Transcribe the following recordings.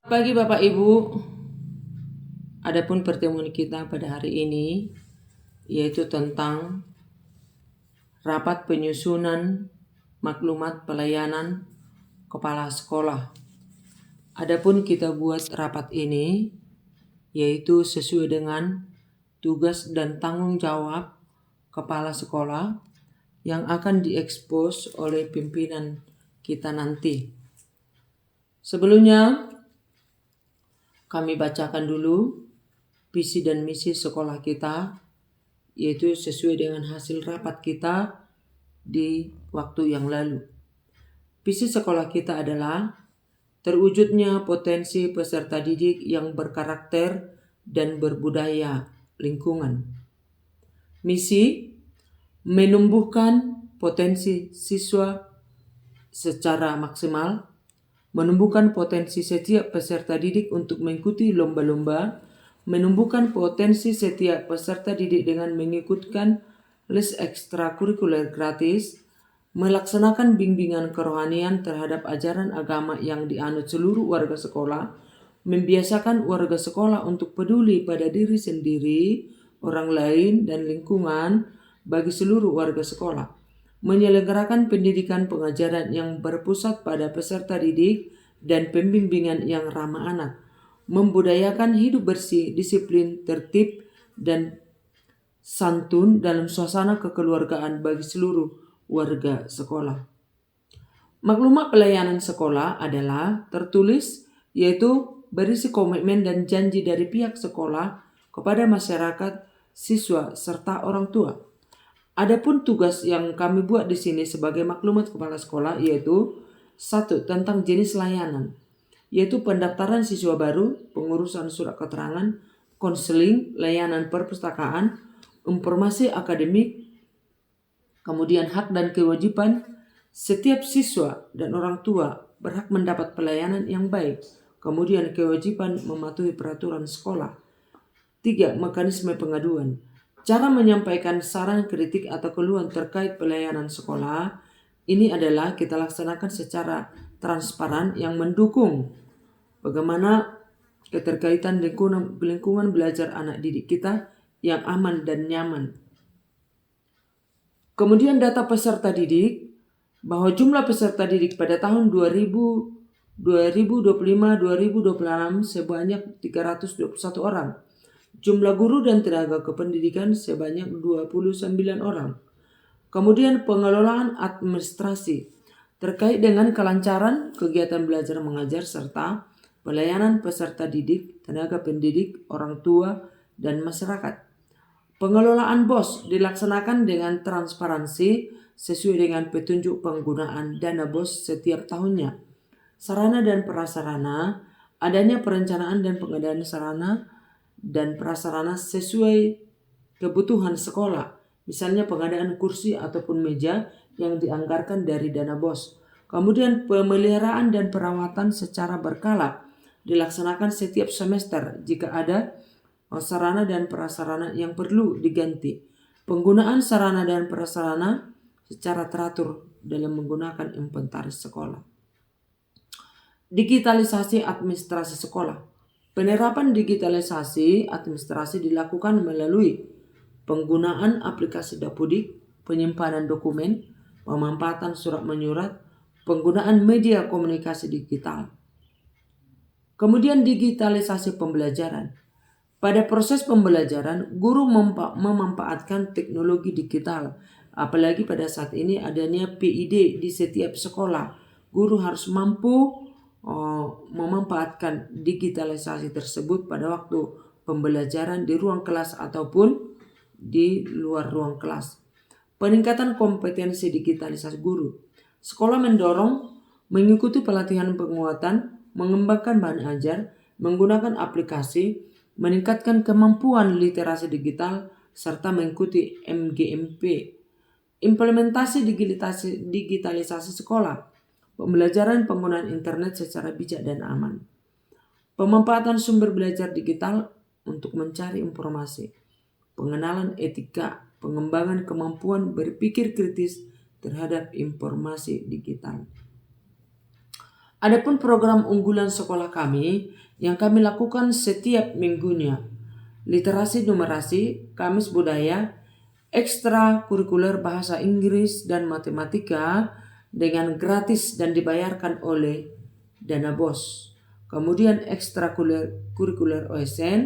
Pagi Bapak Ibu, adapun pertemuan kita pada hari ini yaitu tentang rapat penyusunan maklumat pelayanan kepala sekolah. Adapun kita buat rapat ini yaitu sesuai dengan tugas dan tanggung jawab kepala sekolah yang akan diekspos oleh pimpinan kita nanti. Sebelumnya kami bacakan dulu visi dan misi sekolah kita, yaitu sesuai dengan hasil rapat kita di waktu yang lalu. Visi sekolah kita adalah terwujudnya potensi peserta didik yang berkarakter dan berbudaya lingkungan. Misi menumbuhkan potensi siswa secara maksimal, menumbuhkan potensi setiap peserta didik untuk mengikuti lomba-lomba, menumbuhkan potensi setiap peserta didik dengan mengikutkan les ekstrakurikuler gratis, melaksanakan bimbingan kerohanian terhadap ajaran agama yang dianut seluruh warga sekolah, membiasakan warga sekolah untuk peduli pada diri sendiri, orang lain, dan lingkungan bagi seluruh warga sekolah, menyelenggarakan pendidikan pengajaran yang berpusat pada peserta didik dan pembimbingan yang ramah anak, membudayakan hidup bersih, disiplin, tertib, dan santun dalam suasana kekeluargaan bagi seluruh warga sekolah. Maklumat pelayanan sekolah adalah tertulis, yaitu berisi komitmen dan janji dari pihak sekolah kepada masyarakat, siswa, serta orang tua. Adapun tugas yang kami buat di sini sebagai maklumat kepala sekolah yaitu 1. Tentang jenis layanan, yaitu pendaftaran siswa baru, pengurusan surat keterangan, konseling, layanan perpustakaan, informasi akademik, kemudian hak dan kewajiban setiap siswa dan orang tua berhak mendapat pelayanan yang baik, kemudian kewajiban mematuhi peraturan sekolah. 3. Mekanisme pengaduan. Cara menyampaikan saran, kritik, atau keluhan terkait pelayanan sekolah ini adalah kita laksanakan secara transparan yang mendukung bagaimana keterkaitan lingkungan belajar anak didik kita yang aman dan nyaman. Kemudian data peserta didik, bahwa jumlah peserta didik pada tahun 2025-2026 sebanyak 321 orang. Jumlah guru dan tenaga kependidikan sebanyak 29 orang. Kemudian pengelolaan administrasi terkait dengan kelancaran kegiatan belajar mengajar serta pelayanan peserta didik, tenaga pendidik, orang tua, dan masyarakat. Pengelolaan BOS dilaksanakan dengan transparansi sesuai dengan petunjuk penggunaan dana BOS setiap tahunnya. Sarana dan prasarana, adanya perencanaan dan pengadaan sarana dan prasarana sesuai kebutuhan sekolah, misalnya pengadaan kursi ataupun meja yang dianggarkan dari dana BOS. Kemudian pemeliharaan dan perawatan secara berkala dilaksanakan setiap semester jika ada sarana dan prasarana yang perlu diganti. Penggunaan sarana dan prasarana secara teratur dalam menggunakan inventaris sekolah. Digitalisasi administrasi sekolah. Penerapan digitalisasi administrasi dilakukan melalui penggunaan aplikasi Dapodik, penyimpanan dokumen, pemanfaatan surat menyurat, penggunaan media komunikasi digital. Kemudian digitalisasi pembelajaran. Pada proses pembelajaran, guru memanfaatkan teknologi digital. Apalagi pada saat ini adanya PID di setiap sekolah. Guru harus mampu memanfaatkan digitalisasi tersebut pada waktu pembelajaran di ruang kelas ataupun di luar ruang kelas. Peningkatan kompetensi digitalisasi guru. Sekolah mendorong mengikuti pelatihan penguatan, mengembangkan bahan ajar, menggunakan aplikasi, meningkatkan kemampuan literasi digital, serta mengikuti MGMP. Implementasi digitalisasi sekolah. Pembelajaran penggunaan internet secara bijak dan aman. Pemanfaatan sumber belajar digital untuk mencari informasi. Pengenalan etika, pengembangan kemampuan berpikir kritis terhadap informasi digital. Adapun program unggulan sekolah kami yang kami lakukan setiap minggunya, literasi numerasi, Kamis budaya, ekstra kurikuler bahasa Inggris dan matematika dengan gratis dan dibayarkan oleh Dana Bos. Kemudian ekstra kurikuler OSN,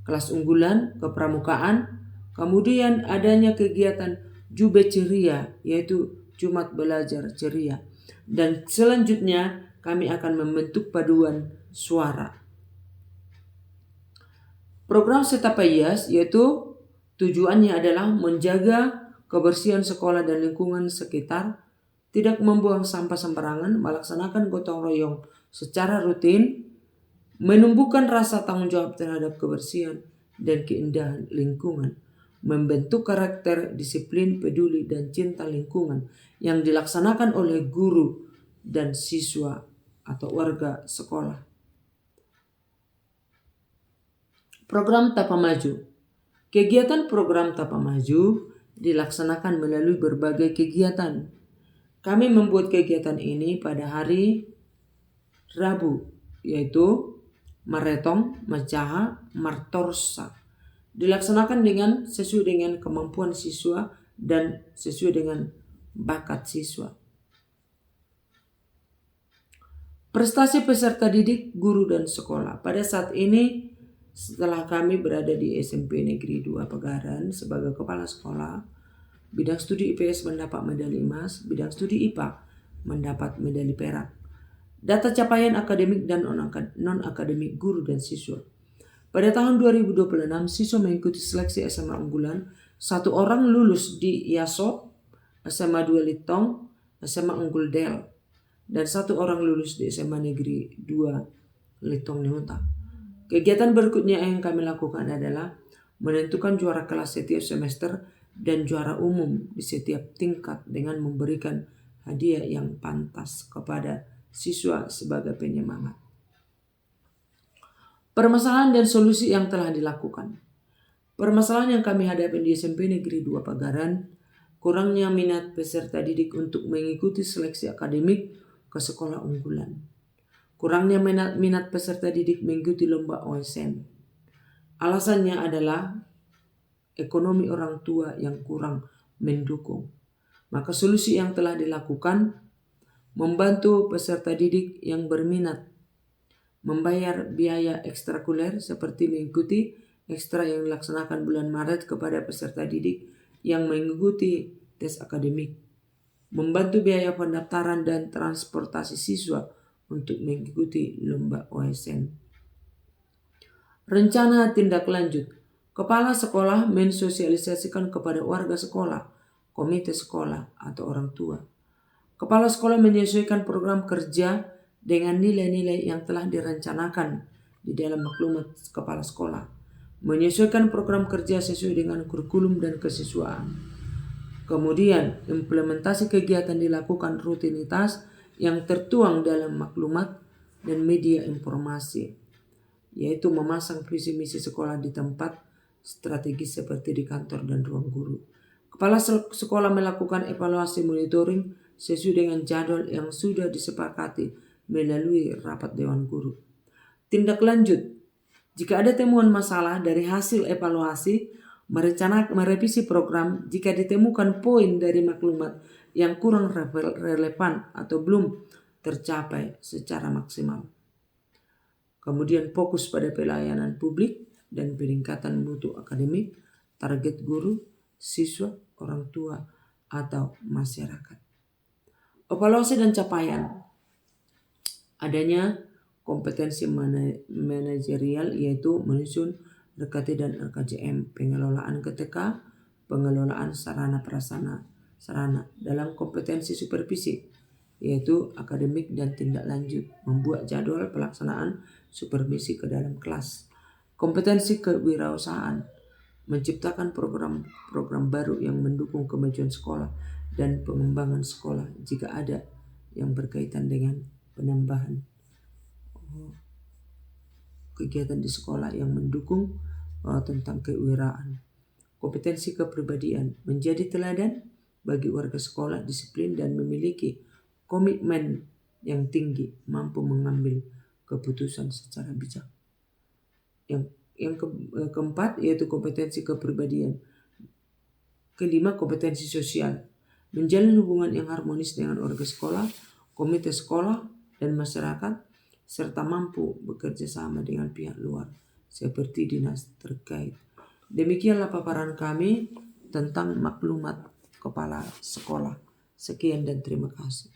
kelas unggulan, kepramukaan. Kemudian adanya kegiatan Jube Ceria, yaitu Jumat Belajar Ceria. Dan selanjutnya kami akan membentuk paduan suara. Program Setapayas yaitu tujuannya adalah menjaga kebersihan sekolah dan lingkungan sekitar, tidak membuang sampah sembarangan, melaksanakan gotong royong secara rutin, menumbuhkan rasa tanggung jawab terhadap kebersihan dan keindahan lingkungan, membentuk karakter disiplin, peduli, dan cinta lingkungan yang dilaksanakan oleh guru dan siswa atau warga sekolah. Program Tapa Maju. Kegiatan program Tapa Maju dilaksanakan melalui berbagai kegiatan. Kami membuat kegiatan ini pada hari Rabu, yaitu Maretong, Macaha, Martorsa. Dilaksanakan sesuai dengan kemampuan siswa dan sesuai dengan bakat siswa. Prestasi peserta didik, guru, dan sekolah. Pada saat ini, setelah kami berada di SMP Negeri 2 Pegaran sebagai kepala sekolah, bidang studi IPS mendapat medali emas, bidang studi IPA mendapat medali perak. Data capaian akademik dan non-akademik guru dan siswa. Pada tahun 2026, siswa mengikuti seleksi SMA unggulan, 1 orang lulus di IASO, SMA 2 Litong, SMA Unggul Del, dan 1 orang lulus di SMA Negeri 2 Litong Niuta. Kegiatan berikutnya yang kami lakukan adalah menentukan juara kelas setiap semester dan juara umum di setiap tingkat dengan memberikan hadiah yang pantas kepada siswa sebagai penyemangat. Permasalahan dan solusi yang telah dilakukan. Permasalahan yang kami hadapi di SMP Negeri 2 Pagaran, kurangnya minat peserta didik untuk mengikuti seleksi akademik ke sekolah unggulan. Kurangnya minat peserta didik mengikuti lomba OSN. Alasannya adalah ekonomi orang tua yang kurang mendukung. Maka solusi yang telah dilakukan, membantu peserta didik yang berminat, membayar biaya ekstrakurikuler seperti mengikuti ekstra yang dilaksanakan bulan Maret kepada peserta didik yang mengikuti tes akademik, membantu biaya pendaftaran dan transportasi siswa untuk mengikuti lomba OSN. Rencana tindak lanjut. Kepala sekolah mensosialisasikan kepada warga sekolah, komite sekolah, atau orang tua. Kepala sekolah menyesuaikan program kerja dengan nilai-nilai yang telah direncanakan di dalam maklumat kepala sekolah. Menyesuaikan program kerja sesuai dengan kurikulum dan kesiswaan. Kemudian, implementasi kegiatan dilakukan rutinitas yang tertuang dalam maklumat dan media informasi, yaitu memasang visi misi sekolah di tempat strategis seperti di kantor dan ruang guru. Kepala sekolah melakukan evaluasi monitoring sesuai dengan jadwal yang sudah disepakati melalui rapat dewan guru. Tindak lanjut. Jika ada temuan masalah dari hasil evaluasi, merevisi program jika ditemukan poin dari maklumat yang kurang relevan atau belum tercapai secara maksimal. Kemudian fokus pada pelayanan publik dan peningkatan mutu akademik, target guru, siswa, orang tua, atau masyarakat. Evaluasi dan capaian. Adanya kompetensi manajerial yaitu menyusun RKT dan RKJM, pengelolaan KTK, pengelolaan sarana prasarana dalam kompetensi supervisi yaitu akademik dan tindak lanjut, membuat jadwal pelaksanaan supervisi ke dalam kelas. Kompetensi kewirausahaan, menciptakan program baru yang mendukung kemajuan sekolah dan pengembangan sekolah jika ada yang berkaitan dengan penambahan kegiatan di sekolah yang mendukung tentang kewirausahaan. Kompetensi kepribadian, menjadi teladan bagi warga sekolah, disiplin dan memiliki komitmen yang tinggi, mampu mengambil keputusan secara bijak. Yang keempat yaitu kompetensi kepribadian. Kelima, kompetensi sosial. Menjalin hubungan yang harmonis dengan warga sekolah, komite sekolah, dan masyarakat, serta mampu bekerja sama dengan pihak luar seperti dinas terkait. Demikianlah paparan kami tentang maklumat kepala sekolah. Sekian dan terima kasih.